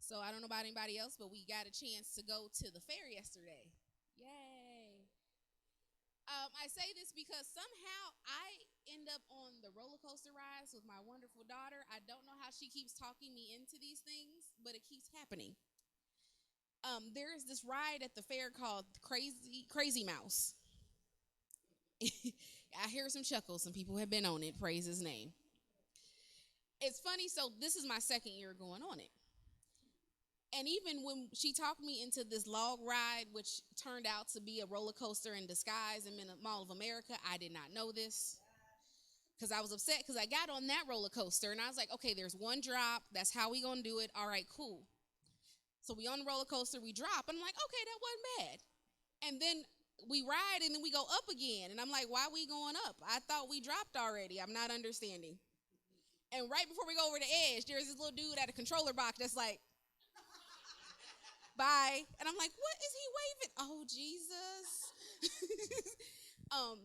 So I don't know about anybody else, but we got a chance to go to the fair yesterday. Yay. I say this because somehow I end up on the roller coaster rides with my wonderful daughter. I don't know how she keeps talking me into these things, but it keeps happening. There is this ride at the fair called Crazy Mouse. I hear some chuckles. Some people have been on it. Praise his name. It's funny. So this is my second year going on it. And even when she talked me into this log ride, which turned out to be a roller coaster in disguise in Mall of America, I did not know this. Because I was upset because I got on that roller coaster and I was like, okay, there's one drop. That's how we going to do it. All right, cool. So we on the roller coaster, we drop. And I'm like, okay, that wasn't bad. And then we ride and then we go up again. And I'm like, why are we going up? I thought we dropped already. I'm not understanding. And right before we go over the edge, there's this little dude at a controller box that's like, bye. And I'm like, what is he waving? Oh, Jesus.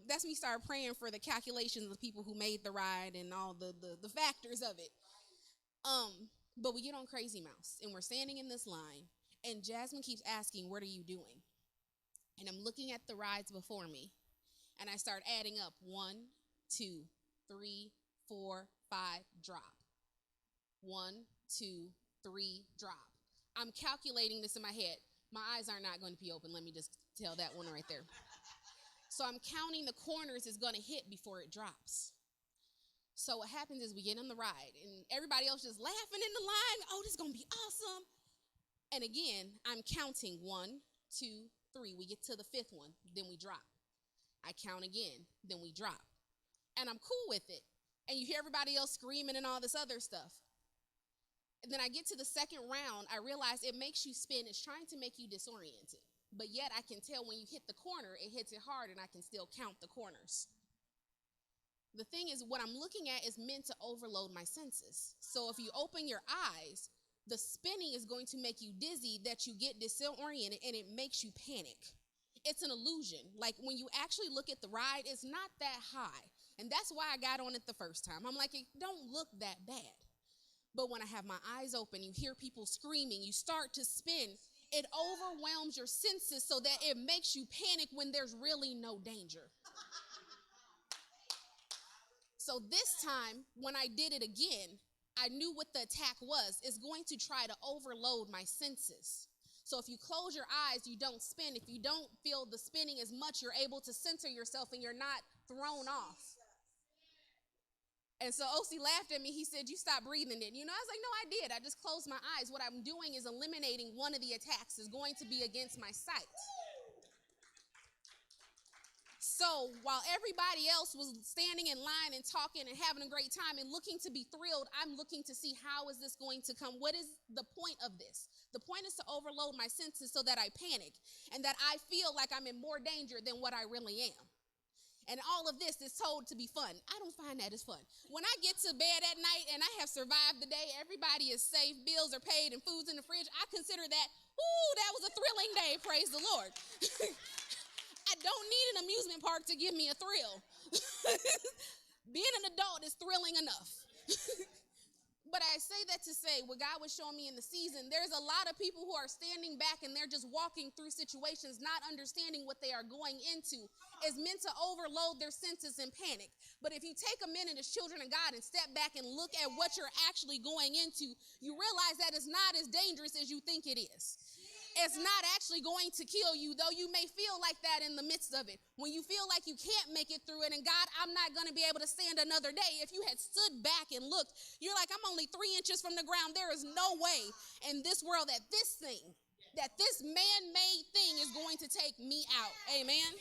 That's me start praying for the calculations of the people who made the ride and all the factors of it. But we get on Crazy Mouse and we're standing in this line and Jasmine keeps asking, what are you doing? And I'm looking at the rides before me and I start adding up 1, 2, 3, 4, 5, drop. 1, 2, 3, drop. I'm calculating this in my head. My eyes are not going to be open. Let me just tell that one right there. So I'm counting the corners it's going to hit before it drops. So what happens is we get on the ride and everybody else just laughing in the line. Oh, this is going to be awesome. And again, I'm counting 1, 2, 3. We get to the 5th one, then we drop. I count again, then we drop. And I'm cool with it. And you hear everybody else screaming and all this other stuff. And then I get to the second round, I realize it makes you spin. It's trying to make you disoriented. But yet I can tell when you hit the corner, it hits it hard and I can still count the corners. The thing is, what I'm looking at is meant to overload my senses. So if you open your eyes, the spinning is going to make you dizzy that you get disoriented and it makes you panic. It's an illusion. Like when you actually look at the ride, it's not that high. And that's why I got on it the first time. I'm like, it don't look that bad. But when I have my eyes open, you hear people screaming, you start to spin, it overwhelms your senses so that it makes you panic when there's really no danger. So this time, when I did it again, I knew what the attack was. It's going to try to overload my senses. So if you close your eyes, you don't spin. If you don't feel the spinning as much, you're able to center yourself and you're not thrown off. And so OC laughed at me. He said, you stopped breathing, didn't you? I was like, no, I did. I just closed my eyes. What I'm doing is eliminating one of the attacks. Is going to be against my sight. So while everybody else was standing in line and talking and having a great time and looking to be thrilled, I'm looking to see how is this going to come? What is the point of this? The point is to overload my senses so that I panic and that I feel like I'm in more danger than what I really am. And all of this is told to be fun. I don't find that as fun. When I get to bed at night and I have survived the day, everybody is safe, bills are paid, and food's in the fridge, I consider that, that was a thrilling day, praise the Lord. I don't need an amusement park to give me a thrill. Being an adult is thrilling enough. But I say that to say what God was showing me in the season, there's a lot of people who are standing back and they're just walking through situations, not understanding what they are going into. Is meant to overload their senses and panic. But if you take a minute as children of God and step back and look at what you're actually going into, you realize that it's not as dangerous as you think it is. It's not actually going to kill you, though you may feel like that in the midst of it. When you feel like you can't make it through it and God, I'm not going to be able to stand another day. If you had stood back and looked, you're like, I'm only 3 inches from the ground. There is no way in this world that this man-made thing is going to take me out. Amen.